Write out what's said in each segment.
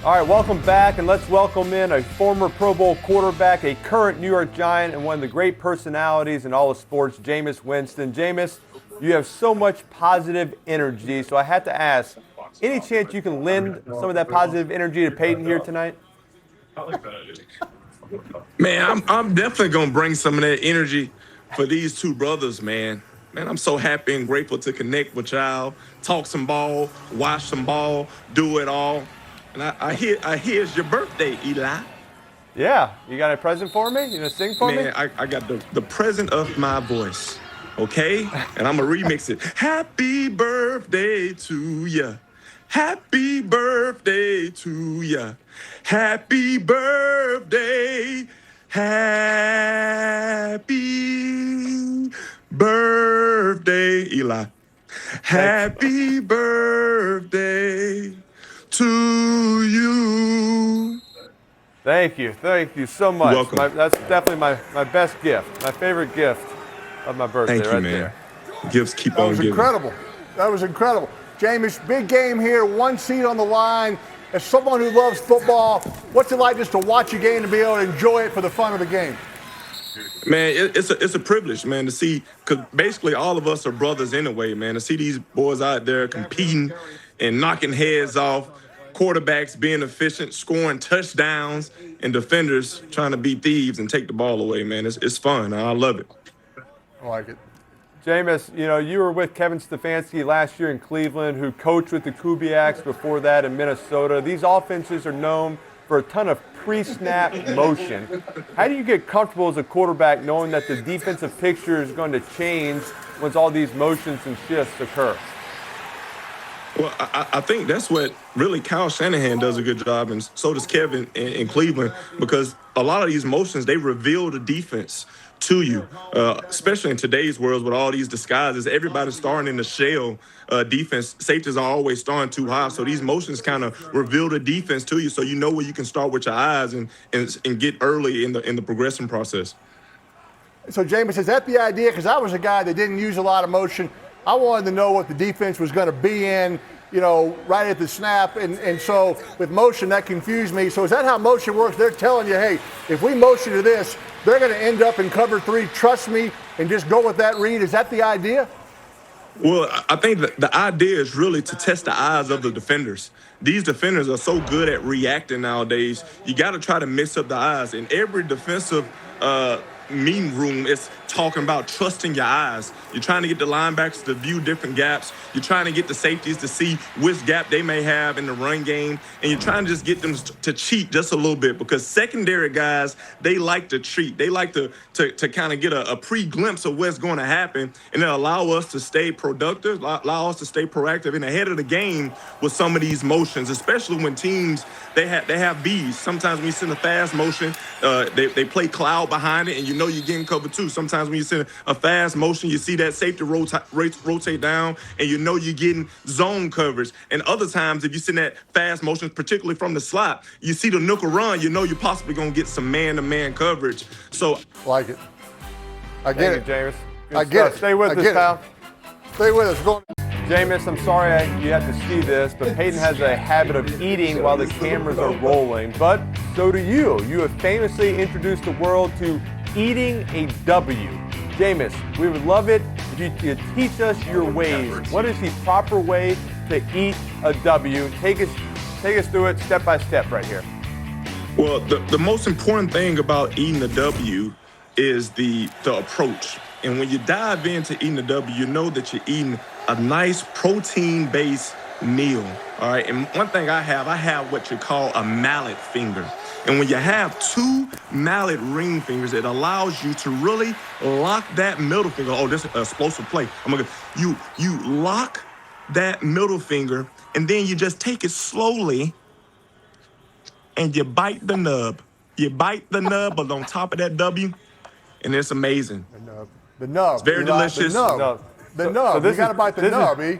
All right, welcome back, and let's welcome in a former Pro Bowl quarterback, a current New York Giant, and one of the great personalities in all of sports, Jameis Winston. Jameis, you have so much positive energy, so I had to ask, any chance you can lend some of that positive energy to Peyton here tonight? Man, I'm definitely going to bring some of that energy for these two brothers, man. Man, I'm so happy and grateful to connect with y'all, talk some ball, watch some ball, do it all. And I hear it's your birthday, Eli. Yeah, you got a present for me? You gonna sing for me? Man, I got the present of my voice, okay? And I'm going to remix it. Happy birthday to ya. Happy birthday to ya. Happy birthday. Happy birthday, Eli. Happy birthday to you. Thank you so much. You're welcome. That's definitely my best gift, my favorite gift of my birthday. Thank you, right man. there. Gifts keep on giving. That was incredible. Jameis, big game here, one seat on the line. As someone who loves football, what's it like just to watch a game and be able to enjoy it for the fun of the game? Man, it's a privilege, man, to see, because basically all of us are brothers anyway, man, to see these boys out there competing and knocking heads off, quarterbacks being efficient, scoring touchdowns, and defenders trying to be thieves and take the ball away, man. It's fun. I love it. I like it. Jameis, you were with Kevin Stefanski last year in Cleveland, who coached with the Kubiaks before that in Minnesota. These offenses are known for a ton of pre-snap motion. How do you get comfortable as a quarterback knowing that the defensive picture is going to change once all these motions and shifts occur? Well, I think that's what really Kyle Shanahan does a good job, and so does Kevin in Cleveland, because a lot of these motions, they reveal the defense to you, especially in today's world with all these disguises. Everybody's starting in the shell defense. Safeties are always starting too high, so these motions kind of reveal the defense to you, so you know where you can start with your eyes and get early in the progression process. So, Jameis, is that the idea? Because I was a guy that didn't use a lot of motion. I wanted to know what the defense was going to be in, right at the snap. And so with motion, that confused me. So is that how motion works? They're telling you, hey, if we motion to this, they're going to end up in cover three. Trust me, and just go with that read. Is that the idea? Well, I think the idea is really to test the eyes of the defenders. These defenders are so good at reacting nowadays. You got to try to mix up the eyes. And every defensive meeting room is talking about trusting your eyes. You're trying to get the linebackers to view different gaps. You're trying to get the safeties to see which gap they may have in the run game. And you're trying to just get them to cheat just a little bit, because secondary guys, they like to cheat. They like to kind of get a pre-glimpse of what's going to happen, and then allow us to stay productive, allow us to stay proactive and ahead of the game with some of these motions, especially when teams, they have B's. Sometimes when you send a fast motion, they play cloud behind it, and you're getting cover two. Sometimes when you send a fast motion, you see that safety rotate down, and you're getting zone coverage. And other times, if you send that fast motion, particularly from the slot, you see the nickel run, you're possibly going to get some man-to-man coverage. So, like it. I get it. Jameis. I get it. Stay with us, pal. Stay with us. Go. Jameis, I'm sorry you have to see this, but Peyton has a habit of eating while the cameras are rolling. But so do you. You have famously introduced the world to eating a W. Jameis, we would love it if you could teach us your ways. What is the proper way to eat a W? Take us through it step by step right here. Well, the most important thing about eating a W is the approach. And when you dive into eating a W, you know that you're eating a nice protein-based meal. All right. And one thing I have what you call a mallet finger. And when you have two mallet ring fingers, it allows you to really lock that middle finger. Oh, this is an explosive play. You lock that middle finger, and then you just take it slowly, and you bite the nub. You bite the nub on top of that W, and it's amazing. The nub. It's very delicious. The nub. So you got to bite the nub, E.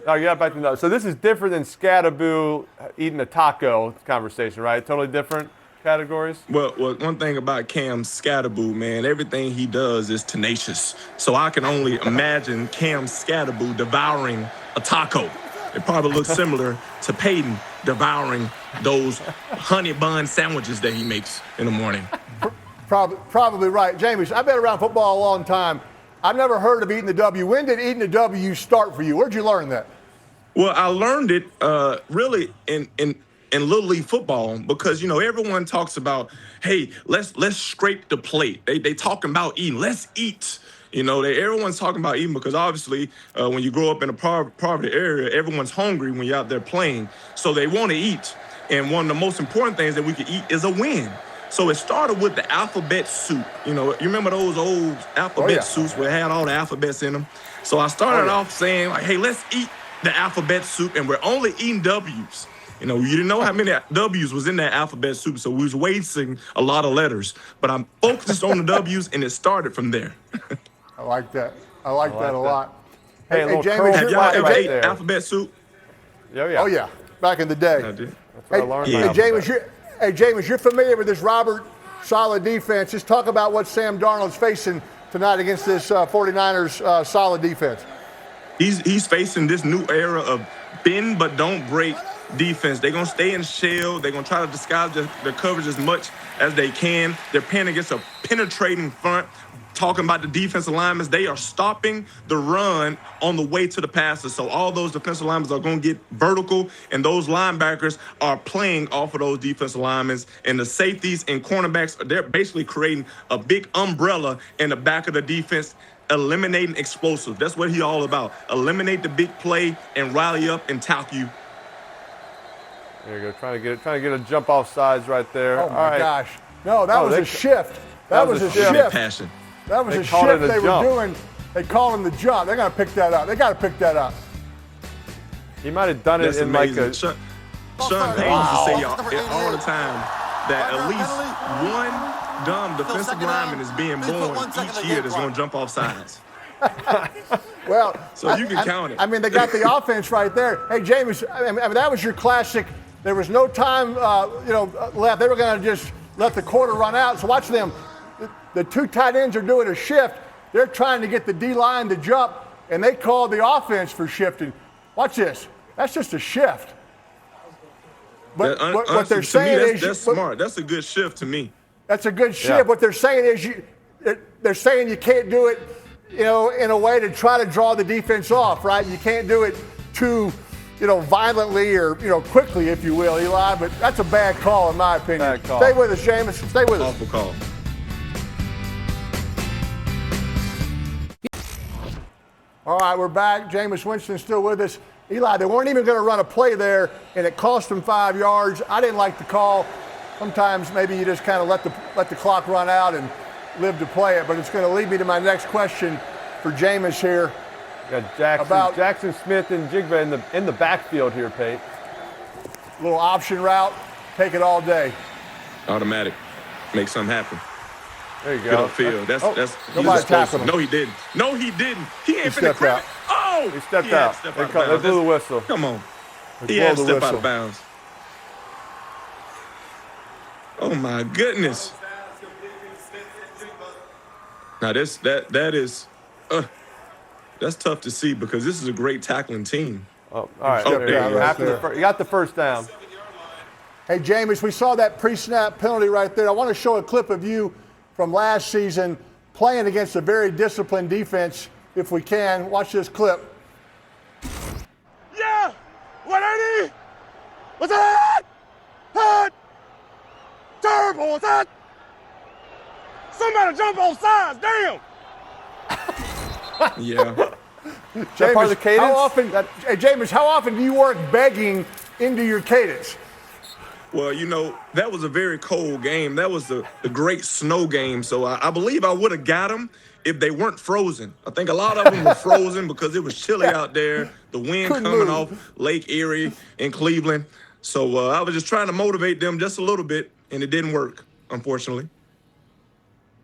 No, you got to bite the nub. So this is different than Scatterboo eating a taco conversation, right? Totally different categories? Well, one thing about Cam Scatterboo, man, everything he does is tenacious. So I can only imagine Cam Scatterboo devouring a taco. It probably looks similar to Peyton devouring those honey bun sandwiches that he makes in the morning. Probably right. Jameis, I've been around football a long time. I've never heard of eating the W. When did eating the W start for you? Where'd you learn that? Well, I learned it really in Little League football because, everyone talks about, hey, let's scrape the plate. They talking about eating. Let's eat. Everyone's talking about eating because obviously when you grow up in a poverty area, everyone's hungry when you're out there playing. So they want to eat. And one of the most important things that we can eat is a win. So it started with the alphabet soup. You remember those old alphabet soups where it had all the alphabets in them? So I started off saying, hey, let's eat the alphabet soup, and we're only eating W's. You didn't know how many W's was in that alphabet soup, so we was wasting a lot of letters. But I'm focused on the W's, and it started from there. I like that. I like that a lot. Hey, Jameis, have y'all ever ate alphabet soup? Yeah. Oh, yeah. Back in the day. I did. That's what I learned. Jameis, you're familiar with this Robert solid defense. Just talk about what Sam Darnold's facing tonight against this 49ers solid defense. He's facing this new era of bend but don't break defense. They're going to stay in shell. They're going to try to disguise their coverage as much as they can. They're playing against a penetrating front. Talking about the defensive linemen, they are stopping the run on the way to the passes. So all those defensive linemen are going to get vertical, and those linebackers are playing off of those defensive linemen. And the safeties and cornerbacks, they're basically creating a big umbrella in the back of the defense, eliminating explosives. That's what he's all about. Eliminate the big play and rally up and tackle you. There you go. Trying to get a jump off sides right there. Oh, my gosh. No, that was a shift. That was a shift. Passion. That was a shift they were doing. They called him the jump. They're going to pick that up. They got to pick that up. He might have done it in amazing. like a... Sean Payton used to say all the time that at least one dumb defensive lineman is being born each year that's going to jump off sides. Well, so you can count it. I mean, they got the offense right there. Hey, Jameis, I mean, that was your classic. There was no time, left. They were going to just let the quarter run out. So watch them. The two tight ends are doing a shift. They're trying to get the D-line to jump, and they call the offense for shifting. Watch this. That's just a shift. But what they're saying is... That's smart. That's a good shift to me. That's a good shift. Yeah. What they're saying is they're saying you can't do it, in a way to try to draw the defense off, right? You can't do it too, violently or, quickly, if you will, Eli. But that's a bad call, in my opinion. Bad call. Stay with us, Jameis. Stay with us. Awful call. All right, we're back. Jameis Winston still with us. Eli, they weren't even going to run a play there, and it cost them 5 yards. I didn't like the call. Sometimes maybe you just kind of let the clock run out and live to play it. But it's going to lead me to my next question for Jameis here. We got Jackson Smith and Jigba in the backfield here, Pate. Little option route. Take it all day. Automatic. Make something happen. There you go. Good upfield. That's nobody tackled him. No, he didn't. He ain't finna out. Oh! He stepped out. They blew the whistle. Come on. He had to step out of bounds. Oh, my goodness. Now, that is that's tough to see because this is a great tackling team. Oh, all right. You got the first down. Hey, Jameis, we saw that pre-snap penalty right there. I want to show a clip of you from last season playing against a very disciplined defense, if we can. Watch this clip. Yeah! 180! What's that? Hot! Turbo, what's that? Somebody jump off sides, damn! Yeah. Jameis, part of the cadence? Jameis, how often do you work begging into your cadence? Well, that was a very cold game. That was the great snow game. So I believe I would have got them if they weren't frozen. I think a lot of them were frozen because it was chilly out there. The wind coming off Lake Erie in Cleveland. So I was just trying to motivate them just a little bit, and it didn't work, unfortunately.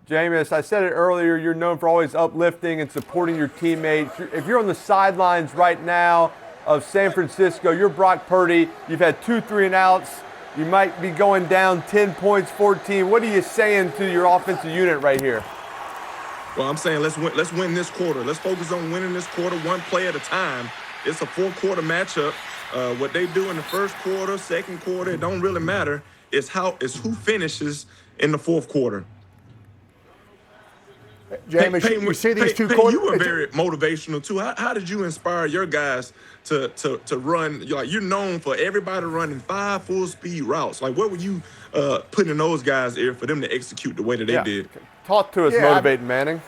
Jameis, I said it earlier, you're known for always uplifting and supporting your teammates. If you're on the sidelines right now of San Francisco, you're Brock Purdy. You've had 2 3-and-outs. You might be going down 10 points, 14. What are you saying to your offensive unit right here? Well, I'm saying let's win this quarter. Let's focus on winning this quarter one play at a time. it's a 4-quarter matchup. What they do in the first quarter, second quarter, it don't really matter. It's who finishes in the fourth quarter. Jameis, you see these two quarters. You were very motivational too. How did you inspire your guys to run? You're known for everybody running 5 full-speed routes. Like, what were you putting in those guys' ear for them to execute the way that they did? Talk to us, Motivating Manning.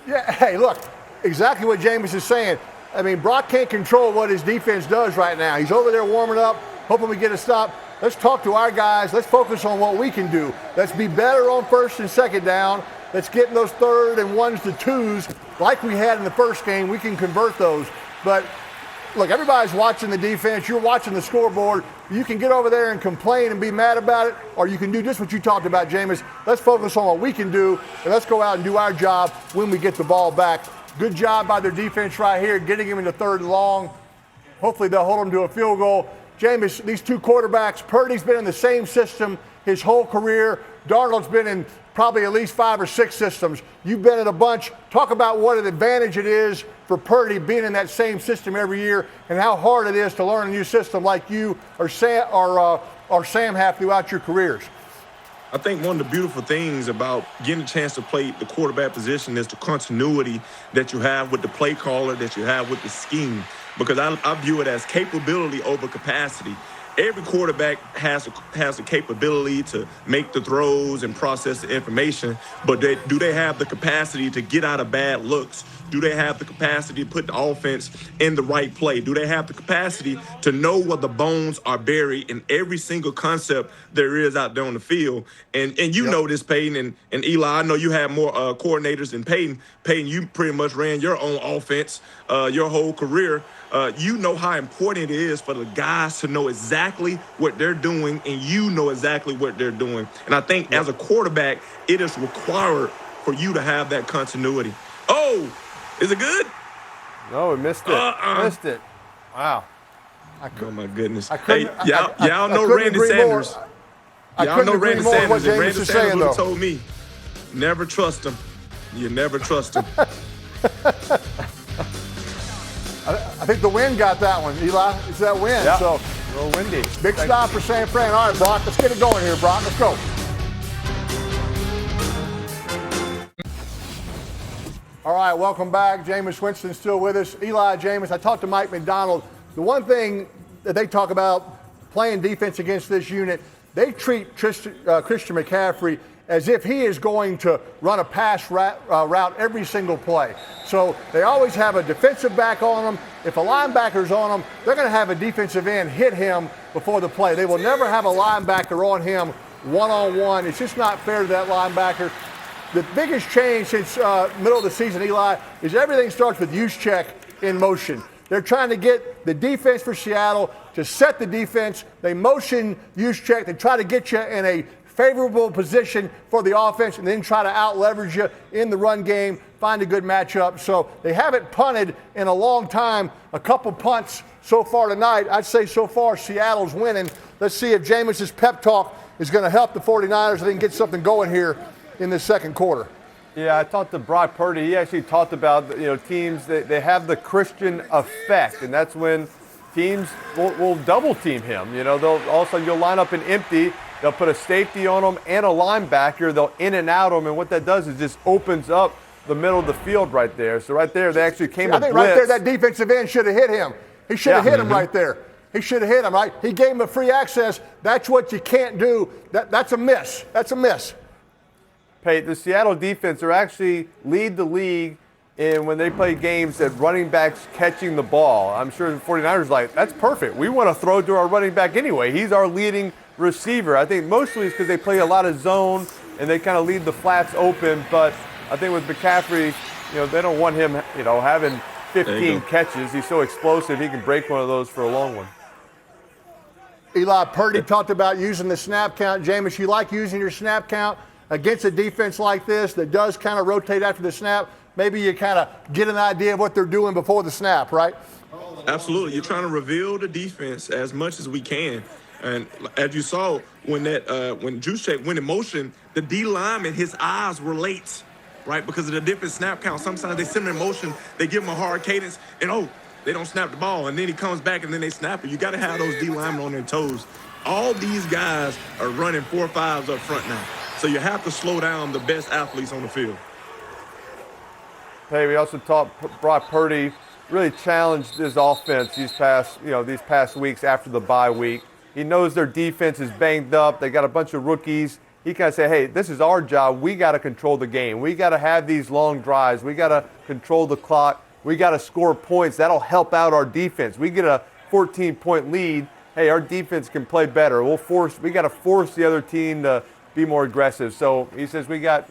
Yeah, hey, look, exactly what Jameis is saying. I mean, Brock can't control what his defense does right now. He's over there warming up, hoping we get a stop. Let's talk to our guys. Let's focus on what we can do. Let's be better on first and second down. Let's get in those 3rd and 1s to 2s like we had in the first game. We can convert those. But, look, everybody's watching the defense. You're watching the scoreboard. You can get over there and complain and be mad about it, or you can do just what you talked about, Jameis. Let's focus on what we can do, and let's go out and do our job when we get the ball back. Good job by their defense right here, getting him into 3rd and long. Hopefully they'll hold him to a field goal. Jameis, these two quarterbacks, Purdy's been in the same system his whole career. Darnold's been in probably at least 5 or 6 systems. You've been in a bunch. Talk about what an advantage it is for Purdy being in that same system every year and how hard it is to learn a new system like you or Sam have throughout your careers. I think one of the beautiful things about getting a chance to play the quarterback position is the continuity that you have with the play caller, that you have with the scheme, because I view it as capability over capacity. Every quarterback has a capability to make the throws and process the information, but do they have the capacity to get out of bad looks? Do they have the capacity to put the offense in the right play? Do they have the capacity to know where the bones are buried in every single concept there is out there on the field? And you know this, Peyton and Eli. I know you have more coordinators than Peyton. Peyton, you pretty much ran your own offense your whole career. You know how important it is for the guys to know exactly what they're doing, and you know exactly what they're doing. And I think as a quarterback, it is required for you to have that continuity. Oh, is it good? No, we missed it. Missed it. Wow. Oh, my goodness. Hey, y'all know Randy Sanders. Y'all know Randy Sanders. And Randy Sanders would have told me, never trust him. You never trust him. I think the wind got that one, Eli. It's that wind. Yeah. So, a little windy. Big stop for San Fran. All right, Brock, let's get it going here, Brock. Let's go. All right, welcome back. Jameis Winston still with us. Eli, Jameis, I talked to Mike McDonald. The one thing that they talk about playing defense against this unit, they treat Christian McCaffrey as if he is going to run a pass route every single play. So they always have a defensive back on him. If a linebacker's on him, they're going to have a defensive end hit him before the play. They will never have a linebacker on him one-on-one. It's just not fair to that linebacker. The biggest change since middle of the season, Eli, is everything starts with use check in motion. They're trying to get the defense for Seattle to set the defense. They motion use check. They try to get you in a favorable position for the offense and then try to out-leverage you in the run game, find a good matchup. So they haven't punted in a long time. A couple punts so far tonight. I'd say so far Seattle's winning. Let's see if Jameis's pep talk is going to help the 49ers and they can get something going here in the second quarter. Yeah, I talked to Brock Purdy. He actually talked about, teams, they have the Christian effect, and that's when teams will double team him. They'll all of a sudden you'll line up an empty, they'll put a safety on him and a linebacker, they'll in and out him, and what that does is just opens up the middle of the field right there. So right there, they actually came I think blitz. Right there, that defensive end should have hit him. He should have hit him right there. He should have hit him, right? He gave him a free access. That's what you can't do. That's a miss. That's a miss. Pate, the Seattle defense are actually lead the league in when they play games at running backs catching the ball. I'm sure the 49ers are like, that's perfect. We want to throw to our running back anyway. He's our leading receiver. I think mostly it's because they play a lot of zone and they kind of leave the flats open. But I think with McCaffrey, they don't want him, having 15 catches. He's so explosive, he can break one of those for a long one. Eli, Purdy talked about using the snap count. Jameis, you like using your snap count against a defense like this that does kind of rotate after the snap? Maybe you kind of get an idea of what they're doing before the snap, right? Absolutely. You're trying to reveal the defense as much as we can. And as you saw, when Juszczyk went in motion, the D lineman, his eyes were late, right? Because of the different snap count. Sometimes they send him in motion, they give him a hard cadence, and they don't snap the ball, and then he comes back and then they snap it. You got to have those D linemen on their toes. All these guys are running 4.5s up front now, so you have to slow down the best athletes on the field. Hey, we also Brock Purdy really challenged his offense these past weeks after the bye week. He knows their defense is banged up. They got a bunch of rookies. He kind of said, hey, this is our job. We got to control the game. We got to have these long drives. We got to control the clock. We got to score points. That'll help out our defense. We get a 14-point lead. Hey, our defense can play better. We got to force the other team to be more aggressive. So he says we got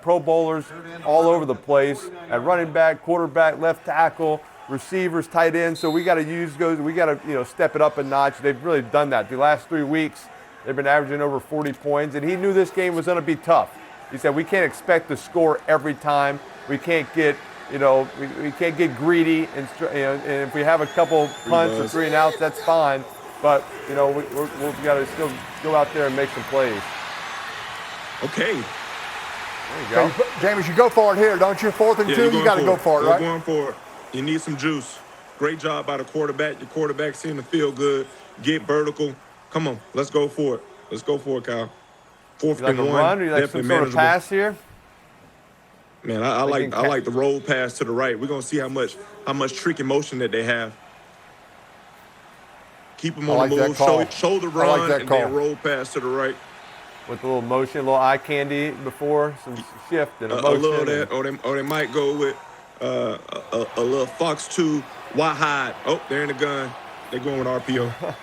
Pro Bowlers all over the place at running back, quarterback, left tackle, receivers, tight ends. So we got to use those. We got to step it up a notch. They've really done that. The last 3 weeks, they've been averaging over 40 points, and he knew this game was going to be tough. He said we can't expect to score every time. We can't get we can't get greedy, and if we have a couple punts or 3 and outs, that's fine. But we've got to still go out there and make some plays. Okay. There you go. Okay, Jameis, you go for it here, don't you? 4th and 2, you got to go for it, right? You're going for it. You need some juice. Great job by the quarterback. Your quarterback seemed to feel good. Get vertical. Come on, let's go for it. Let's go for it, Kyle. 4th You like and a 1. run, or you like some sort of pass here? Man, I like the roll pass to the right. We're gonna see how much tricky motion that they have. Keep them on the move. Shoulder run and then roll pass to the right. With a little motion, a little eye candy before, some shift and a motion. A little of that, or they might go with a little Fox 2 wide hide. Oh, they're in the gun. They're going with RPO.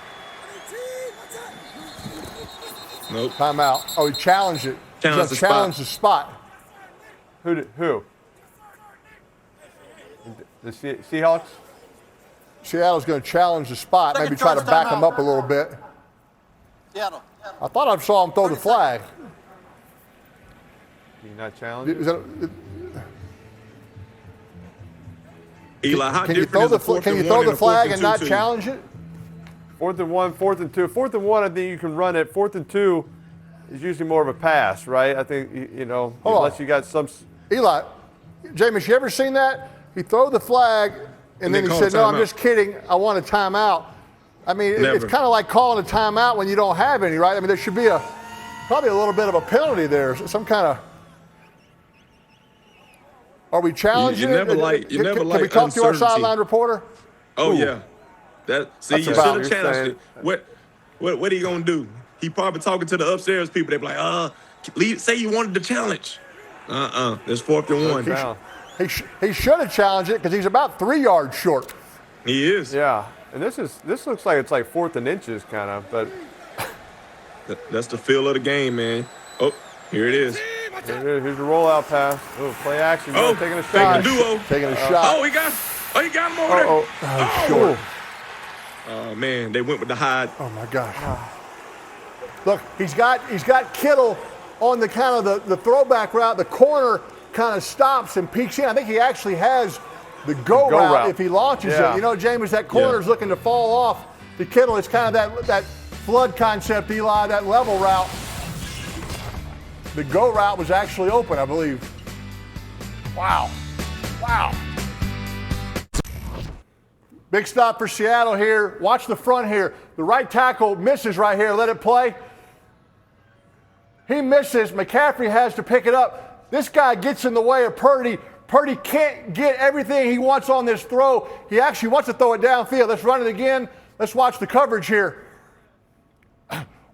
Nope. Timeout. Oh, he challenged it. Challenged the spot. Who? The Seahawks? Seattle's going to challenge the spot, maybe try to back him up a little bit. Seattle. I thought I saw him throw the flag. Did he not challenge it? Eli, how can you different throw is can you throw the flag and not challenge it? 4th and 1, 4th and 2. 4th and 1, I think you can run it. 4th and 2 is usually more of a pass, right? I think, unless you got some. Eli, Jameis, you ever seen that? He threw the flag, and then he said, no, I'm just kidding. I want a timeout. I mean, it's kind of like calling a timeout when you don't have any, right? I mean, there should be probably a little bit of a penalty there, some kind of. Are we challenging it? Can we talk to our sideline reporter? Oh, Ooh. yeah. You should have challenged it. What are you going to do? He probably talking to the upstairs people. They be like, say you wanted to challenge. There's 4th and 1. He should have challenged it because he's about 3 yards short. He is. Yeah. And this looks like it's like 4th and inches kind of, but. That's the feel of the game, man. Oh, here it is. Here's your rollout pass. Oh, play action. Oh, taking a shot. Taking a shot. Oh, he got him over there. Short. Oh, man, they went with the hide. Oh, my gosh. Look, he's got Kittle on the kind of the throwback route. The corner kind of stops and peeks in. I think he actually has the go route if he launches it. Jameis, that corner's looking to fall off to Kittle. It's kind of that flood concept, Eli, that level route. The go route was actually open, I believe. Wow. Big stop for Seattle here. Watch the front here. The right tackle misses right here. Let it play. He misses. McCaffrey has to pick it up. This guy gets in the way of Purdy. Purdy can't get everything he wants on this throw. He actually wants to throw it downfield. Let's run it again. Let's watch the coverage here.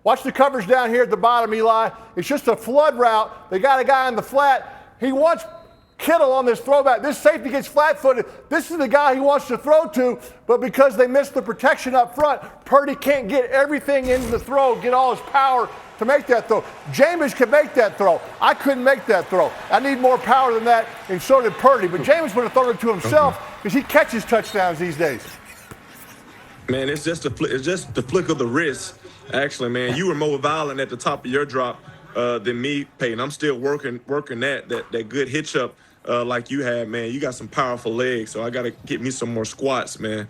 Watch the coverage down here at the bottom, Eli. It's just a flood route. They got a guy in the flat. He wants Kittle on this throwback. This safety gets flat-footed. This is the guy he wants to throw to, but because they missed the protection up front, Purdy can't get everything into the throw, get all his power to make that throw. Jameis can make that throw. I couldn't make that throw. I need more power than that, and so did Purdy. But Jameis would have thrown it to himself because he catches touchdowns these days. Man, it's just the flick of the wrist. Actually, man, you were more violent at the top of your drop than me, Peyton. I'm still working that good hitch up like you had, man. You got some powerful legs, so I got to get me some more squats, man.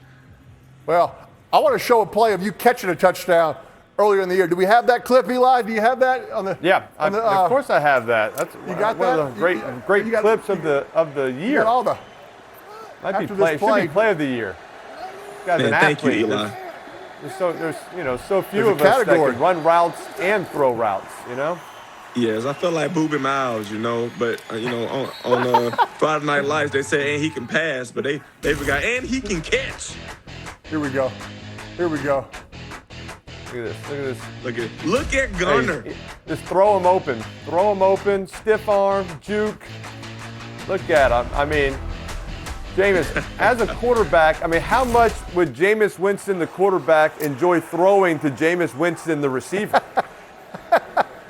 Well, I want to show a play of you catching a touchdown earlier in the year. Do we have that clip, Eli? Do you have that on the? Yeah, of course I have that. That's you got one that? of the great clips of the year. You got all the. Should be play of the year. guy's Man, an thank you, athlete. Eli. There's so few There's of a us that category. can run routes and throw routes, you know? Yes, I feel like Boobie Miles, but on Friday Night Lights they say and he can pass, but they forgot and he can catch. Here we go. Look at this. Look at Gunner. Hey, just throw him open. Stiff arm, juke. Look at him. I mean, Jameis, as a quarterback, how much would Jameis Winston, the quarterback, enjoy throwing to Jameis Winston, the receiver?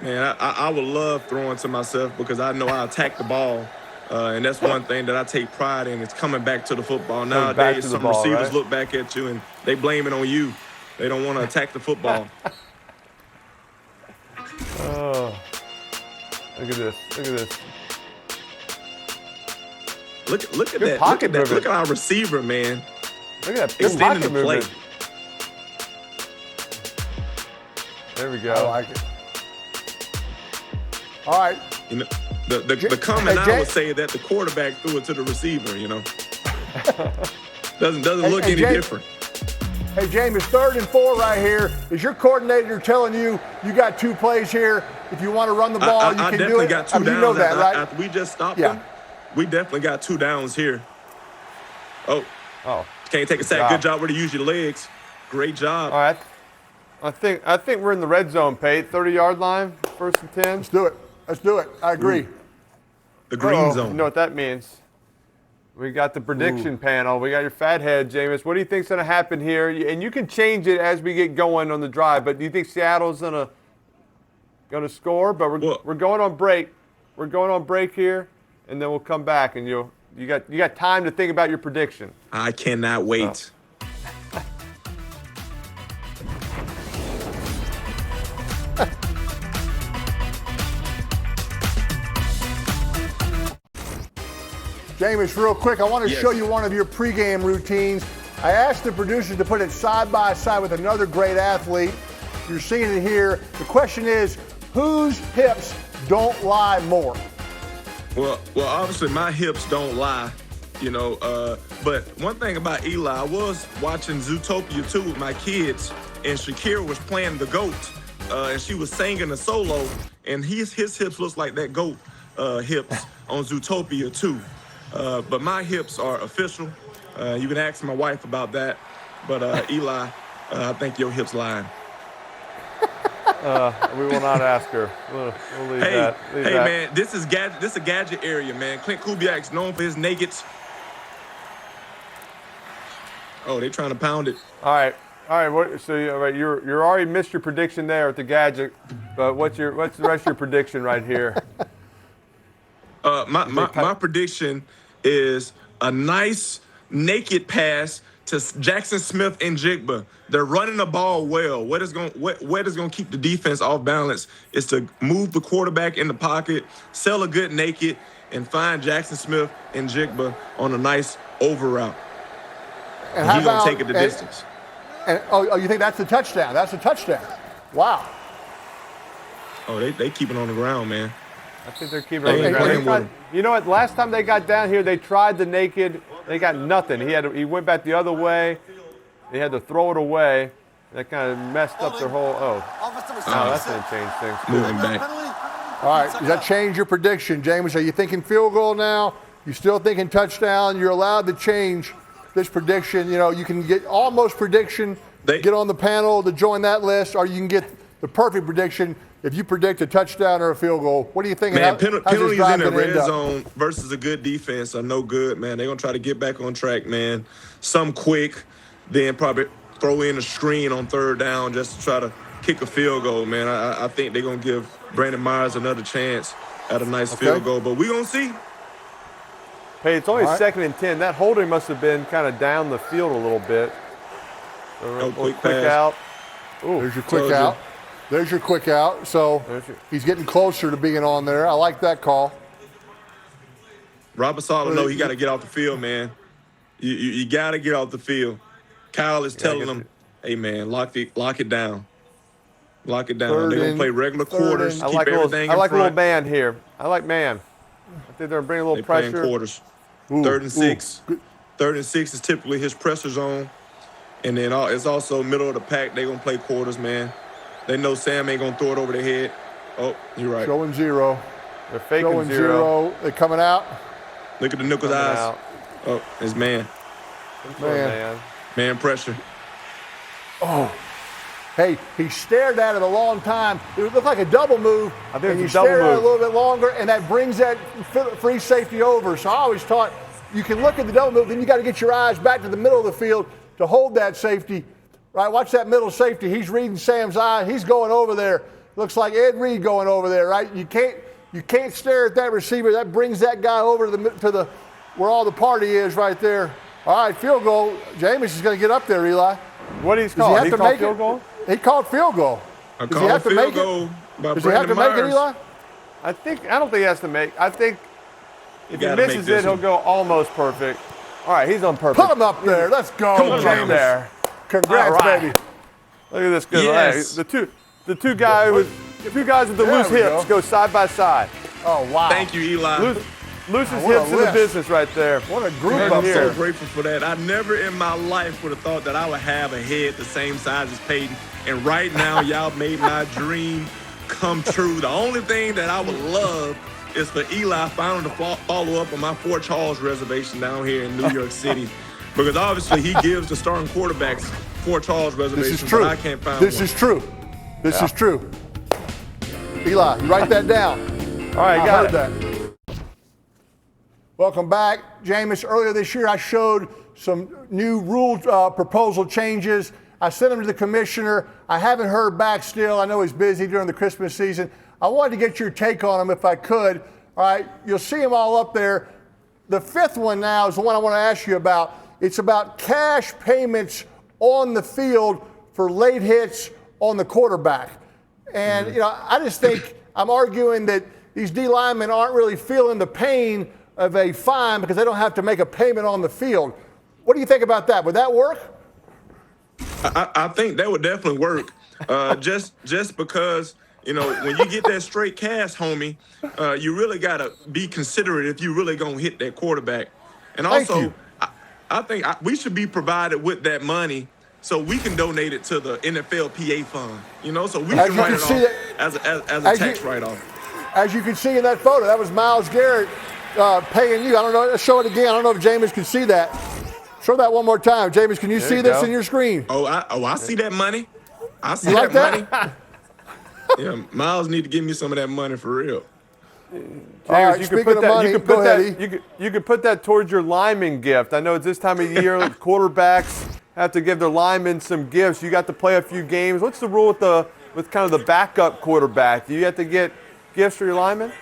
Man, I would love throwing to myself because I know I attack the ball. And that's one thing that I take pride in. It's coming back to the football. Nowadays, some receivers look back at you and they blame it on you. They don't want to attack the football. Oh, look at this. Look at Good that. pocket movement. Look at our receiver, man. Look at that. Good Extending pocket the play. movement. There we go. I like it. All right. The comment I would say that the quarterback threw it to the receiver, Doesn't look any different. Hey, James, 3rd and 4 right here. Is your coordinator telling you got 2 plays here? If you want to run the ball, you can do it? I definitely got 2 downs. You know that, right? After we just stopped them, we definitely got 2 downs here. Oh. Can't take a sack. Good job where to use your legs. Great job. All right. I think we're in the red zone, Pate. 30-yard line, 1st and 10. Let's do it. I agree. Ooh. The green zone. You know what that means. We got the prediction panel. We got your fat head, Jameis. What do you think's going to happen here? And you can change it as we get going on the drive. But do you think Seattle's going to score? But we're going on break. We're going on break here, and then we'll come back, and you got time to think about your prediction. I cannot wait. Jameis, real quick, I want to show you one of your pregame routines. I asked the producers to put it side by side with another great athlete. You're seeing it here. The question is, whose hips don't lie more? Well, obviously my hips don't lie, but one thing about Eli, I was watching Zootopia 2 with my kids, and Shakira was playing the goat, and she was singing a solo, and his hips looks like that goat hips on Zootopia 2. But my hips are official. You can ask my wife about that. But Eli, I think your hips lying. We will not ask her. We'll leave that. Man, this is a gadget area, man. Clint Kubiak's known for his nakeds. Oh, they trying to pound it. All right. So you're already missed your prediction there at the gadget. But what's the rest of your prediction right here? My prediction is a nice naked pass to Jackson Smith and Jigba. They're running the ball well. What is going to keep the defense off balance is to move the quarterback in the pocket, sell a good naked, and find Jackson Smith and Jigba on a nice over route. And how he's going about to take it the distance. And you think that's a touchdown? That's a touchdown. Wow. Oh, they keep it on the ground, man. I think they're keeping it on the ground. You know what? Last time they got down here, they tried the naked. They got nothing. He went back the other way. They had to throw it away. That kind of messed up their whole. That's going to change things. Moving back. All right. Does that change your prediction, James? Are you thinking field goal now? You still thinking touchdown? You're allowed to change this prediction. You can get almost prediction. Get on the panel to join that list, or you can get the perfect prediction. If you predict a touchdown or a field goal, what do you think? Man, penalties in the red zone versus a good defense are no good, man. They're going to try to get back on track, man. Some quick, then probably throw in a screen on 3rd down just to try to kick a field goal, man. I think they're going to give Brandon Myers another chance at a nice field goal, but we're going to see. Hey, it's only 2nd and 10. That holding must have been kind of down the field a little bit. Quick out. Ooh, there's your quick out. There's your quick out. So he's getting closer to being on there. I like that call. Robert Saleh know he got to get off the field, man. You got to get off the field. Kyle is telling him, hey, man, lock it down. Lock it down. They're going to play regular quarters, keep everything in front. I like a little man here. I like man. I think they're bringing a little pressure. Playing quarters. 3rd and 6. 3rd and 6 is typically his pressure zone. And then it's also middle of the pack. They're going to play quarters, man. They know Sam ain't going to throw it over their head. Oh, you're right. Showing zero. They're faking Showing zero. They're coming out. Look at the nickel's eyes. Out. Oh, it's man. Man pressure. Oh. Hey, he stared at it a long time. It looked like a double move. I think and you it's a double stare at it a move. little bit longer, and that brings that free safety over. So I always thought you can look at the double move, then you got to get your eyes back to the middle of the field to hold that safety. Right, watch that middle safety. He's reading Sam's eye. He's going over there. Looks like Ed Reed going over there. Right, you can't stare at that receiver. That brings that guy over to the where all the party is right there. All right, field goal. Jameis is going to get up there, Eli. What did he call? He called field goal? He called field goal. Does he have to make it? Does he have to make it, Eli? I don't think he has to make. I think if he gotta misses make it, this he'll one. go almost perfect. All right, he's on perfect. Put him up there. Let's go, Put him up Jameis. there. Congrats, All right. baby. Look at this good. Yes. The two guys with the There loose we hips go side by side. Oh, wow. Thank you, Eli. Loosest what a hips in the list. business right there. What a group Man, up I'm here. so grateful for that. I never in my life would have thought that I would have a head the same size as Peyton. And right now, y'all made my dream come true. The only thing that I would love is for Eli finally to follow up on my Fort Charles reservation down here in New York City. Because obviously he gives the starting quarterbacks Fort Charles reservations, This is true. but I can't find This one. is true. This is true. Eli, you write that down. All right, I got heard it. that. Welcome back. Jameis, earlier this year I showed some new rule proposal changes. I sent them to the commissioner. I haven't heard back still. I know he's busy during the Christmas season. I wanted to get your take on them if I could. All right, you'll see them all up there. The fifth one now is the one I want to ask you about. It's about cash payments on the field for late hits on the quarterback. And, I just think I'm arguing that these D linemen aren't really feeling the pain of a fine because they don't have to make a payment on the field. What do you think about that? Would that work? I think that would definitely work. Just because, when you get that straight cash, homie, you really got to be considerate if you really going to hit that quarterback. And Thank also, you. I think we should be provided with that money so we can donate it to the NFLPA fund, so we As can you write can it see off as a as tax you- write-off. As you can see in that photo, that was Myles Garrett paying you. I don't know. Let's show it again. I don't know if Jameis can see that. Show that one more time. Jameis, can you see you this go. in your screen? I see that money. I see You like that that? money. Yeah, Miles need to give me some of that money for real. All right, you speaking could put of that. money, You could go put ahead, that. You could put that towards your lineman gift. I know it's this time of year. Quarterbacks have to give their linemen some gifts. You got to play a few games. What's the rule with kind of the backup quarterback? Do you have to get gifts for your linemen?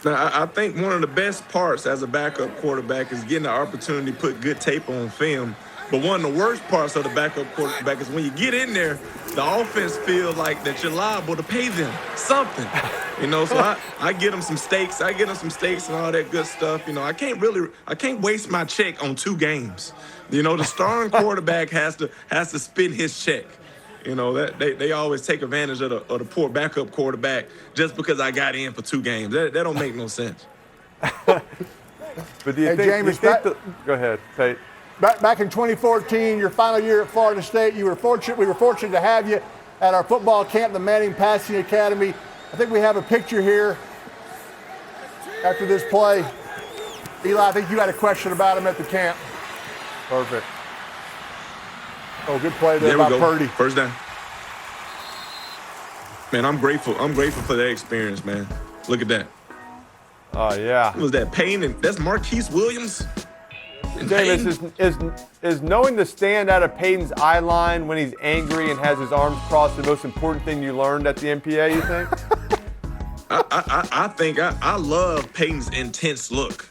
Now, I think one of the best parts as a backup quarterback is getting the opportunity to put good tape on film. But one of the worst parts of the backup quarterback is when you get in there, the offense feels like that you're liable to pay them something. So I get them some steaks. I get them some steaks and all that good stuff. I can't waste my check on 2 games. The starting quarterback has to spend his check. That they always take advantage of the poor backup quarterback just because I got in for 2 games. That don't make no sense. But do you Hey, think? Jameis, Go ahead, Pete. Back in 2014, your final year at Florida State, we were fortunate to have you at our football camp, the Manning Passing Academy. I think we have a picture here after this play. Eli, I think you had a question about him at the camp. Perfect. Oh, good play there There we by go. Purdy. First down. Man, I'm grateful. I'm grateful for that experience, man. Look at that. Oh yeah. What was that Payne? And that's Marquise Williams. And Payne? Jameis, is knowing to stand out of Peyton's eye line when he's angry and has his arms crossed the most important thing you learned at the MPA, you think? I think I love Peyton's intense look.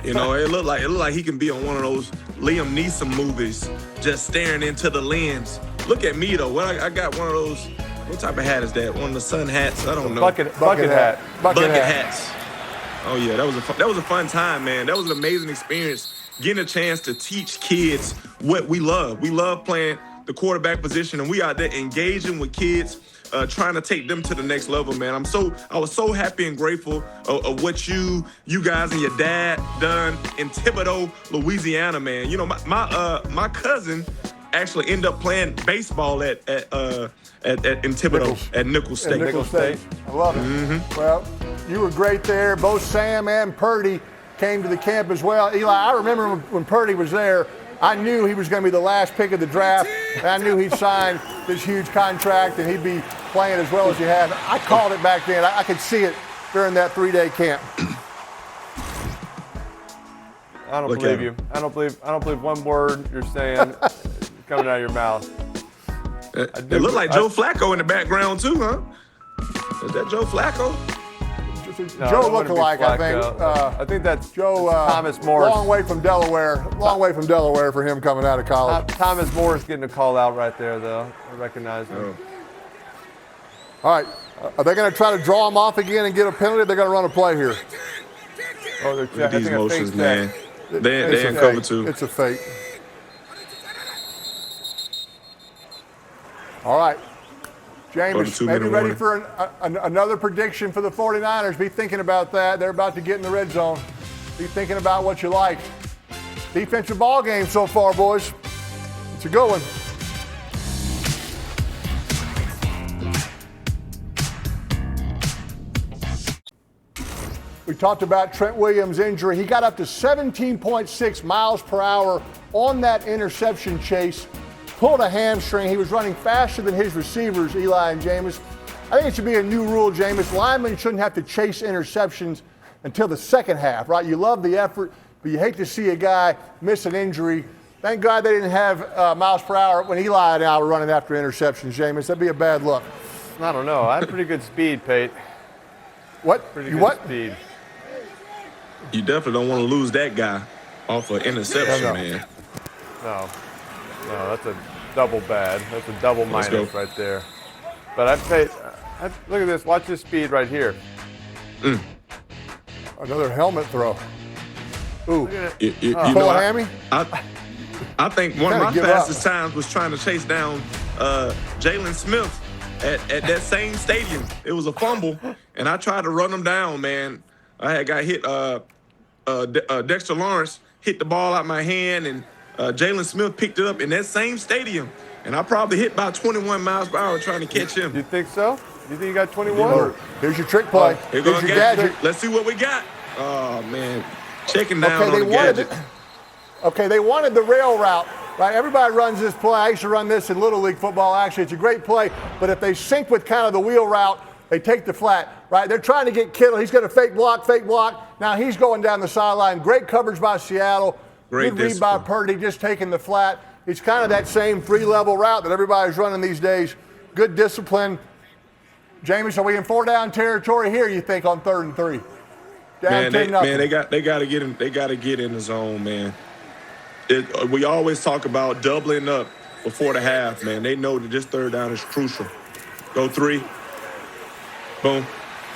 It looked like he can be on one of those Liam Neeson movies, just staring into the lens. Look at me though. Well, I got one of those. What type of hat is that? One of the sun hats? I don't know. Bucket hat. Bucket hats. Oh yeah, that was a fun time, man. That was an amazing experience. Getting a chance to teach kids what we love. We love playing the quarterback position, and we out there engaging with kids, trying to take them to the next level, man. I was so happy and grateful of what you guys and your dad done in Thibodaux, Louisiana, man. My cousin actually end up playing baseball in Thibodeau Nichols. at Nicholls State. Nicholls State. I love it. Well, you were great there. Both Sam and Purdy came to the camp as well. Eli, I remember when Purdy was there, I knew he was going to be the last pick of the draft, and I knew he'd sign this huge contract and he'd be playing as well as he had. I called it back then. I could see it during that 3-day camp. I don't believe you. I don't believe one word you're saying coming out of your mouth. It looked like Joe Flacco in the background too, huh? Is that Joe Flacco? No, Joe it wouldn't be lookalike, I think. Flacco. I think that's Joe Thomas Morris. Long way from Delaware. Long way from Delaware for him coming out of college. Thomas Morris getting a call out right there, though. I recognize him. All right. Are they going to try to draw him off again and get a penalty? They're going to run a play here. Oh, Look at these motions, man. They're in cover two. It's a fake. All right. Jameis, maybe ready for another prediction for the 49ers. Be thinking about that. They're about to get in the red zone. Be thinking about what you like. Defensive ball game so far, boys. It's a good one. We talked about Trent Williams' injury. He got up to 17.6 miles per hour on that interception chase. Pulled a hamstring. He was running faster than his receivers, Eli and Jameis. I think it should be a new rule, Jameis. Linemen shouldn't have to chase interceptions until the second half, right? You love the effort, but you hate to see a guy miss an injury. Thank God they didn't have miles per hour when Eli and I were running after interceptions, Jameis. That'd be a bad look. I don't know. I had pretty good speed, Pate. What? Pretty good speed. You definitely don't want to lose that guy off an interception, man. No, that's a double bad. That's a double minus right there. But I'd say, look at this. Watch this speed right here. Another helmet throw. Ooh. You pull know, a hammy? I think one of my fastest times was trying to chase down Jalen Smith at that same stadium. It was a fumble, and I tried to run him down, man. I had got hit. Dexter Lawrence hit the ball out my hand, and Jalen Smith picked it up in that same stadium. And I probably hit about 21 miles per hour trying to catch him. You think so? You think you got 21? Here's your trick play. Here's your gadget. Let's see what we got. Oh, man. Checking down on the gadget. Okay, they wanted the rail route, right? Everybody runs this play. I used to run this in Little League football. Actually, it's a great play. But if they sync with kind of the wheel route, they take the flat, right? They're trying to get Kittle. He's got a fake block. Now he's going down the sideline. Great coverage by Seattle. Good read by Purdy, just taking the flat. It's kind of that same three-level route that everybody's running these days. Good discipline. Jameis, are we in 4-down territory here, you think, on 3rd and 3? Down 10-0. They got to get in. They got to get in the zone, man. We always talk about doubling up before the half, man. They know that this 3rd down is crucial. Go 3. Boom.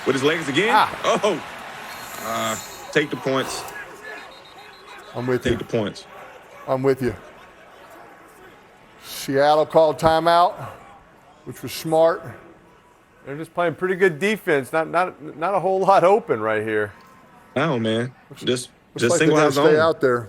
With his legs again. Take the points. I'm with you. Take the points. I'm with you. Seattle called timeout, which was smart. They're just playing pretty good defense. Not a whole lot open right here. No, man. Just like single house stay out there.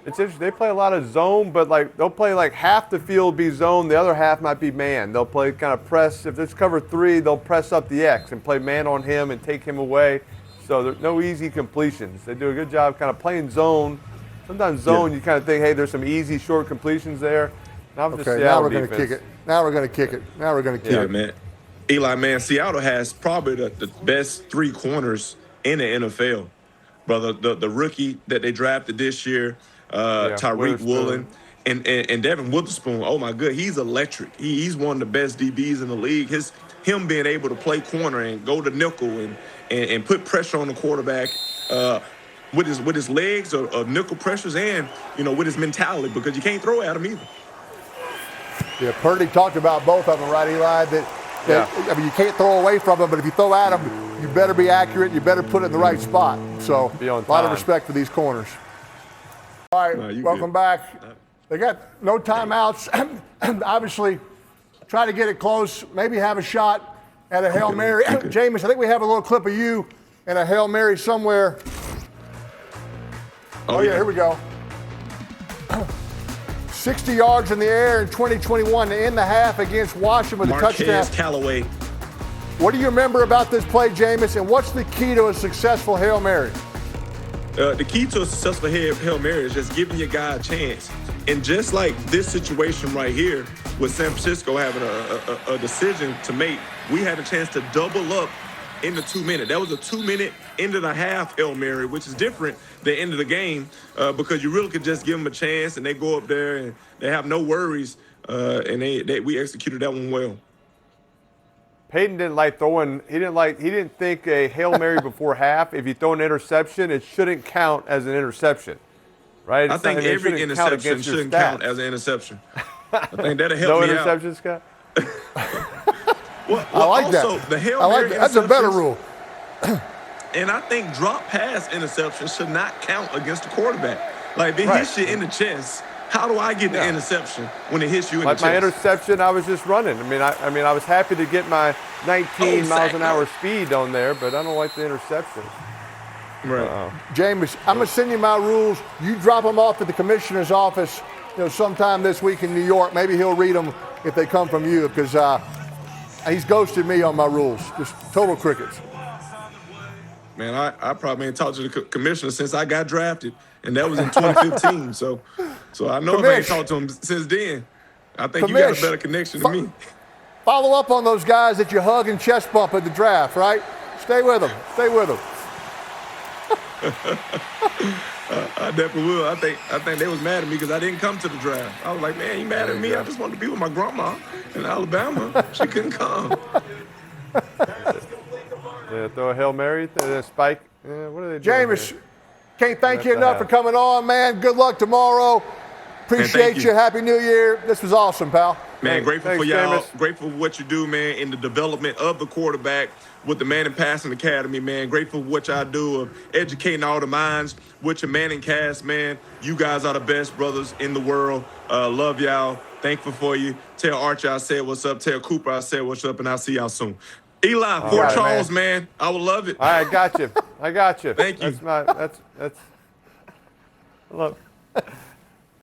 It's interesting. They play a lot of zone, but they'll play half the field be zone, the other half might be man. They'll play kind of press. If it's cover 3, they'll press up the X and play man on him and take him away. So there's no easy completions. They do a good job kind of playing zone. Sometimes zone, you kind of think, hey, there's some easy short completions there. Not with the Seattle now we're going to defense. kick it. Now we're going to kick it. Yeah, man. Eli, man, Seattle has probably the best 3 corners in the NFL. Brother, the rookie that they drafted this year, Tyreek Woolen, and Devin Witherspoon. Oh, my good. He's electric. He's one of the best DBs in the league. Him being able to play corner and go to nickel and put pressure on the quarterback with his legs of nickel pressures and, with his mentality, because you can't throw at him either. Yeah, Purdy talked about both of them, right, Eli? I mean, you can't throw away from them, but if you throw at them, you better be accurate. You better put it in the right spot. So a lot of respect for these corners. All right, welcome back. They got no timeouts. Obviously, try to get it close. Maybe have a shot at a Hail Mary. Jameis, I think we have a little clip of you and a Hail Mary somewhere. Oh, yeah, here we go. 60 yards in the air in 2021 to end the half against Washington with a touchdown. Marquez Callaway. What do you remember about this play, Jameis, and what's the key to a successful Hail Mary? The key to a successful Hail Mary is just giving your guy a chance. And just like this situation right here with San Francisco having a decision to make, we had a chance to double up in the 2 minute. That was a 2 minute end of the half Hail Mary, which is different than end of the game because you really could just give them a chance and they go up there and they have no worries. And we executed that one well. Peyton didn't like throwing. He didn't think a Hail Mary before half. If you throw an interception, it shouldn't count as an interception, right? I think every interception shouldn't count as an interception. I think that'll help me out. No interceptions, Scott? Well, I like also, that. The Hail I like Mary that. That's a better interceptions- rule. And I think drop pass interceptions should not count against the quarterback. Like, if it hits you in the chest, how do I get the interception when it hits you in the chest? My interception, I was just running. I mean, I was happy to get my 19 miles an hour speed on there, but I don't like the interception. Right. Jameis, I'm going to send you my rules. You drop them off at the commissioner's office, sometime this week in New York. Maybe he'll read them if they come from you because he's ghosted me on my rules. Just total crickets. Man, I probably ain't talked to the commissioner since I got drafted, and that was in 2015. so I know if I ain't talked to him since then. I think you got a better connection to me. Follow up on those guys that you hug and chest bump at the draft, right? Stay with them. Stay with them. I definitely will. I think they was mad at me because I didn't come to the draft. I was like, man, you mad at me? I just wanted to be with my grandma in Alabama. She couldn't come. Yeah, throw a Hail Mary, a spike. Yeah, what are they doing Jameis, here? can't thank you enough for coming on, man. Good luck tomorrow. Appreciate you. Happy New Year. This was awesome, pal. Man, grateful for y'all. Jameis. Grateful for what you do, man, in the development of the quarterback with the Manning Passing Academy, man. Grateful for what y'all do of educating all the minds with your ManningCast, man. You guys are the best brothers in the world. Love y'all. Thankful for you. Tell Archie I said what's up. Tell Cooper I said what's up, and I'll see y'all soon. Eli, Fort Charles, man. I would love it. All right, I got you. Thank you. That's. Look.